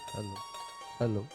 Hello hello.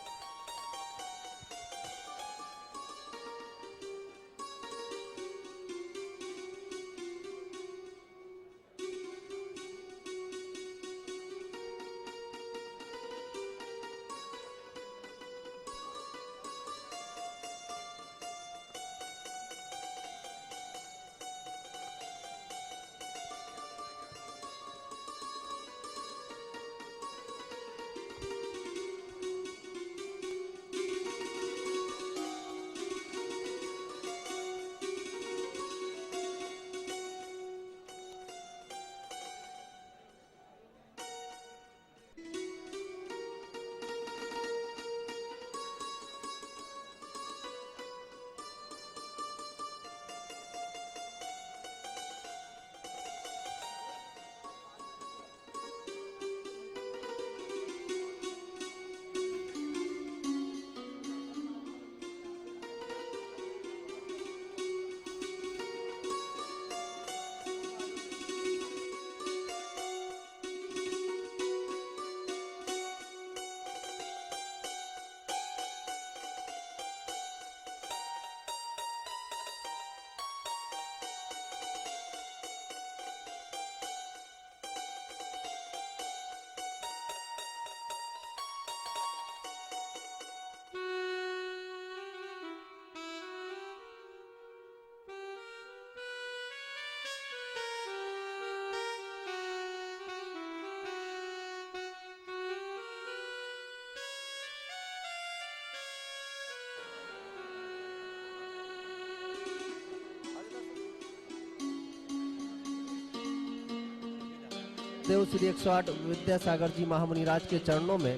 Dev Shri 108 Vidyasagar ji Mahamuniraj के चरणों में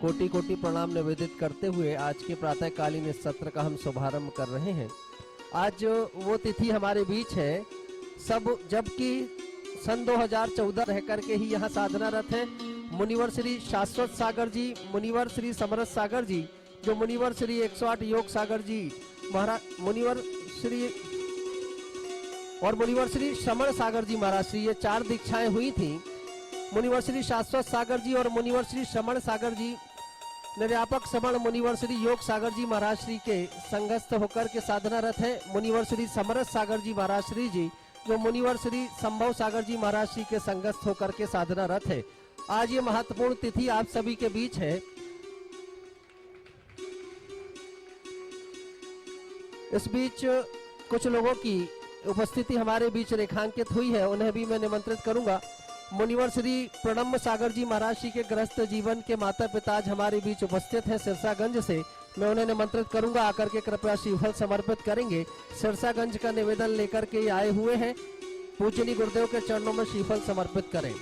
कोटि कोटि प्रणाम निवेदित करते हुए आज के प्रातःकालीन इस सत्र का हम शुभारंभ कर रहे हैं। आज वो तिथि हमारे बीच है सब, जबकि सन 2014 रह करके ही यहाँ साधनारत है मुनिवर श्री शाश्वत सागर जी, मुनिवर श्री समरस सागर जी, जो मुनिवर श्री 108 योग सागर जी महाराज, मुनिवर श्री और मुनिवर श्री श्रमण सागर जी महाराज श्री, ये 4 दीक्षाएं हुई थी। मुनिवर श्री शाश्वत सागर जी और मुनिवर श्री श्रमण सागर जी निर्यापक श्रमण मुनिवर श्री योग सागर जी महाराज श्री के संगस्थ होकर के साधनारत है। मुनिवर श्री समरस सागर जी महाराज श्री जी जो मुनिवर श्री संभव सागर जी महाराज श्री के संगस्थ होकर के साधनारत है। आज ये महत्वपूर्ण तिथि आप सभी के बीच है। इस बीच कुछ लोगों की उपस्थिति हमारे बीच रेखांकित हुई है, उन्हें भी मैं निमंत्रित करूंगा। मुनिवर श्री प्रणम्य सागर जी महाराज जी के ग्रस्त जीवन के माता पिता आज हमारे बीच उपस्थित हैं सिरसागंज से, मैं उन्हें निमंत्रित करूंगा आकर के कृपया श्रीफल समर्पित करेंगे। सिरसागंज का निवेदन लेकर के आए हुए हैं, पूजनीय गुरुदेव के चरणों में श्रीफल समर्पित करें।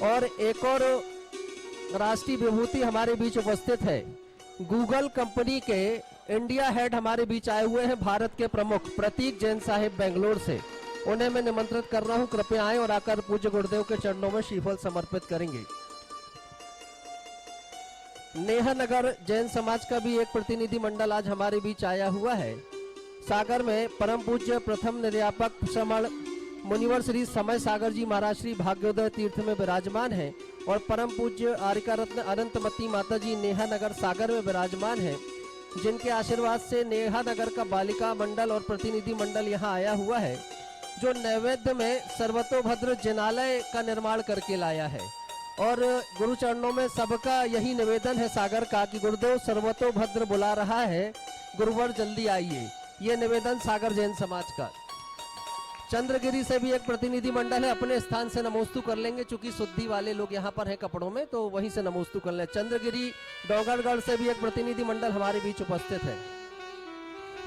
और एक और राष्ट्रीय विभूति हमारे बीच उपस्थित है, गूगल कंपनी के इंडिया हेड हमारे बीच आए हुए हैं, भारत के प्रमुख प्रतीक जैन साहिब बेंगलोर से, उन्हें मैं निमंत्रित कर रहा हूं, कृपया आए और आकर पूज्य गुरुदेव के चरणों में श्रीफल समर्पित करेंगे। नेहा नगर जैन समाज का भी एक प्रतिनिधि मंडल आज हमारे बीच आया हुआ है। सागर में परम पूज्य प्रथम निर्यापक श्रमण मुनिवर श्री समय सागर जी महाराज श्री भाग्योदय तीर्थ में विराजमान है और परम पूज्य आरिका रत्न अनंतमती माता जी नेहा नगर सागर में विराजमान है, जिनके आशीर्वाद से नेहा नगर का बालिका मंडल और प्रतिनिधि मंडल यहाँ आया हुआ है, जो नैवेद्य में सर्वतोभद्र जिनालय का निर्माण करके लाया है। और गुरु चरणों में सबका यही निवेदन है सागर का कि गुरुदेव सर्वतोभद्र बुला रहा है, गुरुवर जल्दी आइए। ये निवेदन सागर जैन समाज का। चंद्रगिरी से भी एक प्रतिनिधि मंडल है, अपने स्थान से नमोस्तु कर लेंगे, चूंकि शुद्धि वाले लोग यहाँ पर हैं कपड़ों में, तो वहीं से नमोस्तु कर लें। चंद्रगिरी डोंगरगढ़ से भी एक प्रतिनिधि मंडल हमारे बीच उपस्थित है।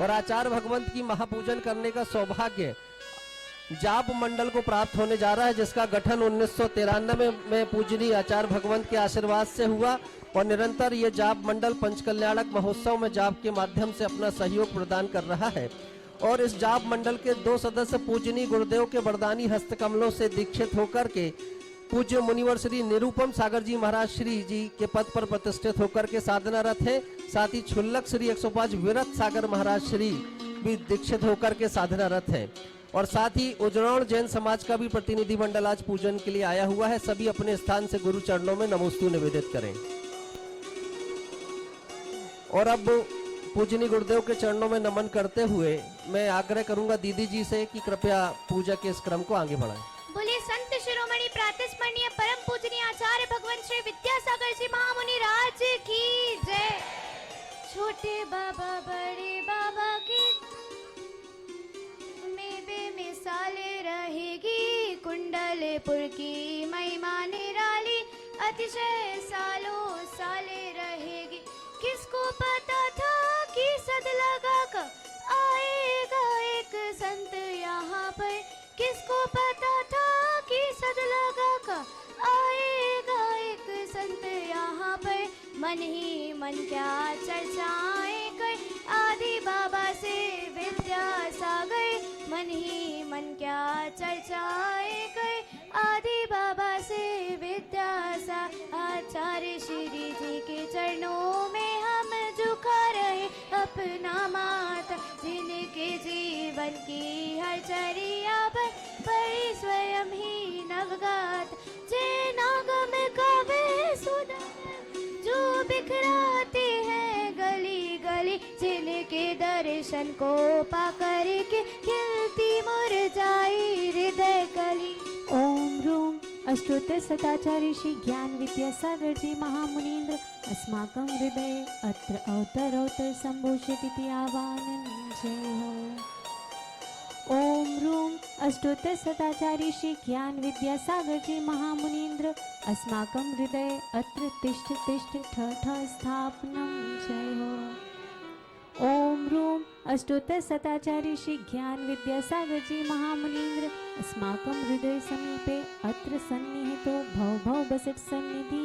और आचार्य भगवंत की महापूजन करने का सौभाग्य जाप मंडल को प्राप्त होने जा रहा है, जिसका गठन 1993 में पूजनीय आचार्य भगवंत के आशीर्वाद से हुआ। और निरंतर ये जाप मंडल पंचकल्याणक महोत्सव में जाप के माध्यम से अपना सहयोग प्रदान कर रहा है। और इस जाप मंडल के 2 सदस्य पूजनीय गुरुदेव के वरदानी हस्तकमलों से दीक्षित होकर के पूज्य मुनिवर श्री निरूपम सागर जी महाराज श्री जी के पद पर प्रतिष्ठित होकर के साधनारत है। साथ ही क्षुल्लक श्री 105 विरत सागर महाराज श्री भी दीक्षित होकर के साधनारत है। और साथ ही उजड़ौल जैन समाज का भी प्रतिनिधि मंडल आज पूजन के लिए आया हुआ है। सभी अपने स्थान से गुरु चरणों में नमोस्तु निवेदित करें। और अब पूजनीय गुरुदेव के चरणों में नमन करते हुए मैं आग्रह करूंगा दीदी जी से कि कृपया पूजा के इस क्रम को आगे बढ़ाएं। बोलिए संत शिरोमणि प्रातस्मरणीय परम पूजनीय आचार्य भगवान श्री विद्यासागर जी महामुनि राज की जय। छोटे बाबा बड़े बाबा की में बेमिसाले रहेगी, कुंडलपुर की महिमा निराली अतिशय सालों साले रहेगी। किसको पता था कि सद लगा कर आएगा एक संत यहाँ पर, किसको पता था कि सद लगा कर आएगा एक संत यहाँ पर। मन ही मन क्या चर्चाएं कर आदि बाबा से विद्यासागर, मन ही मन क्या चर्चाएं कर आदि बाबा से विद्यासागर। आचार्य श्री जी के चरणों में हम झुका रहे अपना माथा, जिनके जीवन की हर चर्या पर पड़ी स्वयं ही नवगात। जे नागम कवे सुधा जो बिखराते हैं गली गली, जिनके दर्शन को पाकर के खिलती मुरझाई हृदय कली। ओम रूम अष्टोत्तर शताचार्य श्री ज्ञान विद्यासागर जी महामुनीन्द्र अस्माकं हृदये अत्र अवतरोत्तर संभूषित आवाहनं जय हो। ओम रूम अष्टोत्तर शताचार्य श्री ज्ञान विद्यासागर जी महामुनीन्द्र अस्माकं हृदये अत्र तिष्ठ तिष्ठ ठ ठ स्थापनं जय हो। ओम रूम अष्टोत्तर शताचार्य श्री ज्ञान विद्यासागर जी महामुनीन्द्र अस्माकं हृदय समीपे अत्र सन्निहितो भव भव बसट सन्निधि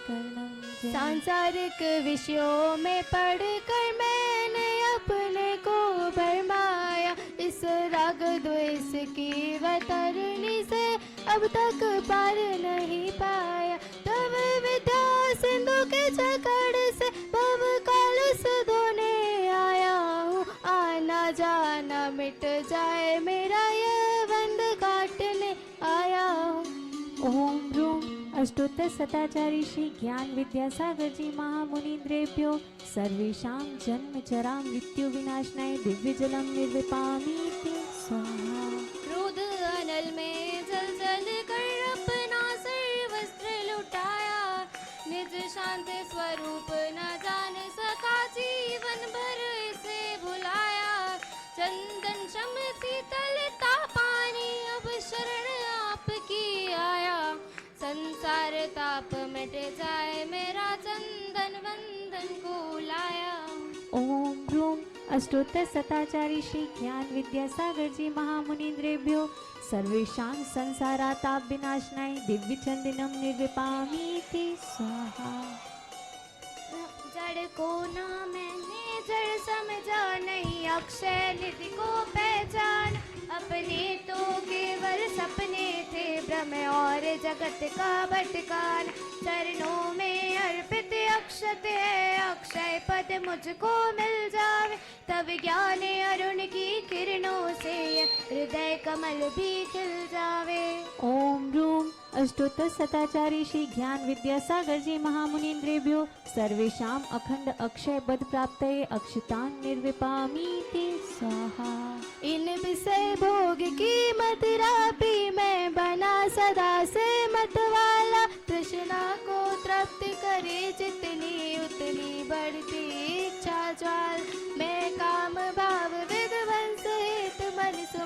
करणं जय। सांसारिक विषयों में पढ़कर मैंने अपने को भरमाया, इस राग द्वेष की वतरणी से अब तक पार नहीं पाया। तब विद्या सिंधु के जकड़ से भव काल धोने आया हूँ, आना जाना मिट जाए मेरा ये बंद काटने आया हूँ। ओम रूम अष्टोत्तर शताचार्य श्री ज्ञान विद्यासागर जी महामुनीन्द्रेभ्यो सर्वेषां जन्म जरा मृत्यु विनाशनाय दिव्य जलम निर्विपामीति स्वाहा। क्रोध अनल में जल जल कर अपना सर्वस्त्र लुटाया, निज शांत स्वरूप न जान सका जीवन भर इसे भुलाया। चंदन शम शीतलता पानी अब शरण आपकी आया, संसार ताप मिट जाए मेरा चंदन वंदन को लाया। ओम रूम अष्टोत्तर शताचार्य श्री ज्ञान विद्यासागर जी महामुनीन्द्रेभ्यो सर्वेषां संसाराताप विनाशनाय दिव्य चंदनम निर्विपामीति स्वाहा। जड़ को ना मैंने जड़ समझा, नहीं अक्षय निधि को पहचान। अपने तो केवल सपने थे भ्रम और जगत का भटकान। चरणों में अर्पित अक्षत है, अक्षय पद मुझको मिल जावे। तब ज्ञान अरुण की किरणों से हृदय कमल भी खिल जावे। ओम रूम अष्टोत्तर शताचार्य श्री ज्ञान विद्यासागर जी महामुनीन्द्रेभ्यो सर्वेषां अखंड अक्षय पद प्राप्तये अक्षतां निर्विपामीति स्वाहा। इन विषय भोग की मदिरा पी मैं बना सदा से मतवाला। तृष्णा को तृप्त करे जितनी उतनी बढ़ती इच्छा ज्वाल। मैं काम भाव विद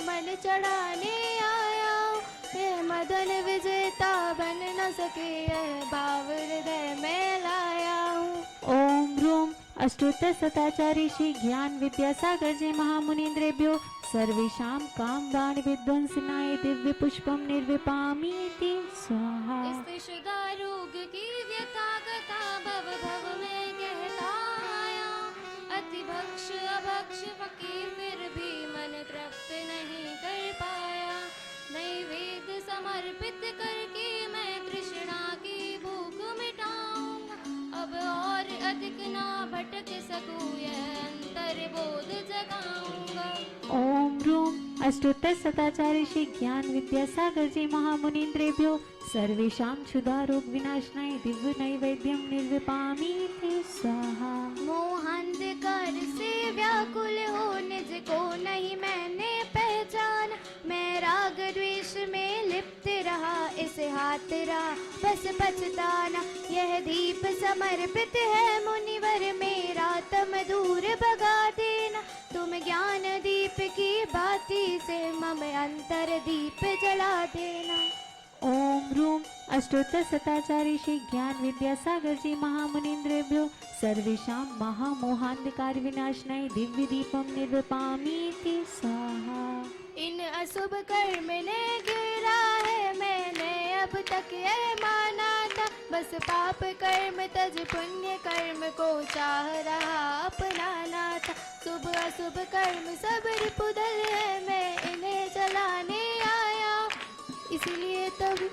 मन चढ़ाने आया हूँ। यह मदन विजेता बन न सके, यह भाव हृदय में लाया हूँ। ओम ह्रूम अष्टोत्तर शताचारी श्री ज्ञान विद्यासागर जी महामुनीन्द्रेभ्यो सर्वेषां कामवाण विध्वंसनाय दिव्य पुष्पम निर्विपामीति स्वाहा। स्त्रीशुदा रोग की व्यथा कथा भव भव में कहता आया, अति भक्ष अभक्ष फकीर फिर भी मन तृप्त नहीं कर पाया। नैवेद्य समर्पित करके मैं तृष्णा की भूख मिटाऊंगा, अब और अधिक ना भटक सकूं, यह अंतर बोध जगाऊंगा। ओम ह्रूम अष्टोत्तर शताचारी श्री ज्ञान विद्यासागर जी महामुनीन्द्रेभ्यो सर्वेषां क्षुधा रोग विनाशनाय दिव्य नैवेद्यम निर्विपामीति स्वाहा। मोहांधकार से व्याकुल हो निज को नहीं मैंने पहचान, मैं राग द्वेष में लिप्त रहा, इस हाथ रहा बस पछताना। यह दीप समर्पित है मुनिवर मेरा, तम दूर भगा देना। तुम ज्ञान दीप की बाती से मम अंतर दीप जला देना। ओम ह्रूम अष्टोत्तर शताचारी श्री ज्ञान विद्यासागर जी महामुनीन्द्रेभ्यो सर्वेषां महामोहांधकार विनाशनाय दिव्य दीपम निर्विपामीति स्वाहा। इन अशुभ कर्म ने गिरा है मैंने अब तक यह माना था, बस पाप कर्म तज पुण्य कर्म को चाह रहा अपनाना था। शुभ अशुभ कर्म सब रिपुदल है, मैं इन्हें जलाने आया, इसलिए तब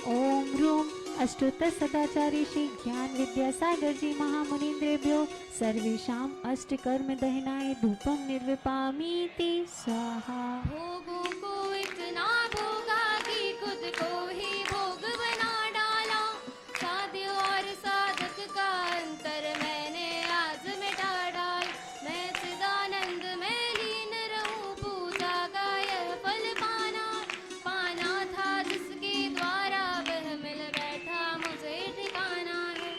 ओम ह्रूम अष्टोत्तर सदाचारी श्री ज्ञान विद्यासागर जी महामुनीन्द्रेभ्यो सर्वेषां अष्ट कर्म दहनाय धूपम निर्विपामीति स्वाहा। भोगों को इतना भोगा कि खुद को ही भोग बना डाला, साध्य और साधक का अंतर मैंने आज मिटा डाला। मैं चिदानंद में लीन रहूं, पूजा का यह फल पाना था जिसके द्वारा वह मिल बैठा मुझे ठिकाना है।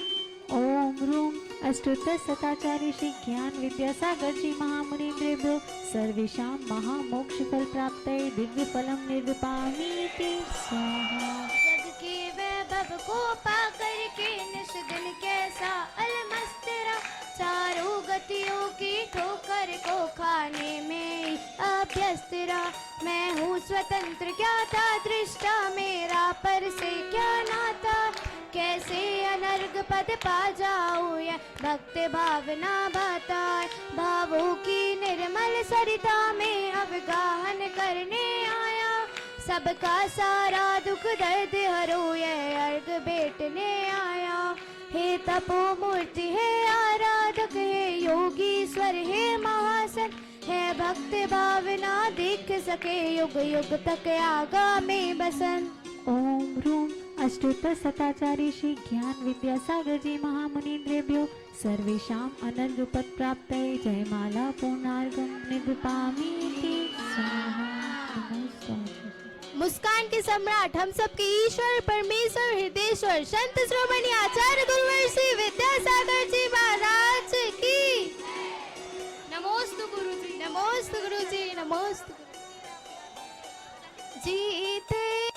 ओम ह्रूम अष्टोत्तर शताचारी श्री ज्ञान विद्यासागर जी महामुनीन्द्रेभ्यो सर्वेषां महामोक्ष फल प्राप्तये दिव्य फलम निर्विपामीति स्वाहा। जग के वैभव को पाकर के निश दिन कैसा अलमस्त रहा, चारों गतियों की ठोकर को खाने में अभ्यस्त रहा। मैं हूँ स्वतंत्र क्या था दृष्टा, मेरा पर से क्या नाता, कैसे अनर्ग पद पा जाऊं यह भक्त भावना भाता। भावों की निर्मल सरिता में अवगाहन करने आया, सबका सारा दुख दर्द हरो यह अर्घ बेटने आया। हे तपो मूर्ति है आराधक, हे योगीश्वर है महासन, है भक्त भावना देख सके युग युग तक आगा में बसन। ओम ह्रूम अष्टोत्तर शताचारी श्री ज्ञान विद्यासागर जी महामुनीन्द्रेभ्यो सर्वेषां अनंत पद प्राप्तये जयमाला पूर्णार्घम निर्विपामीति स्वाहा। मुस्कान के सम्राट हम सबके ईश्वर परमेश्वर हृदयेश्वर संत श्रोमणी आचार्य गुरुवर्षी विद्यासागर जी महाराज की नमोस्तु गुरुजी, नमोस्तु गुरुजी, नमोस्तु। जीते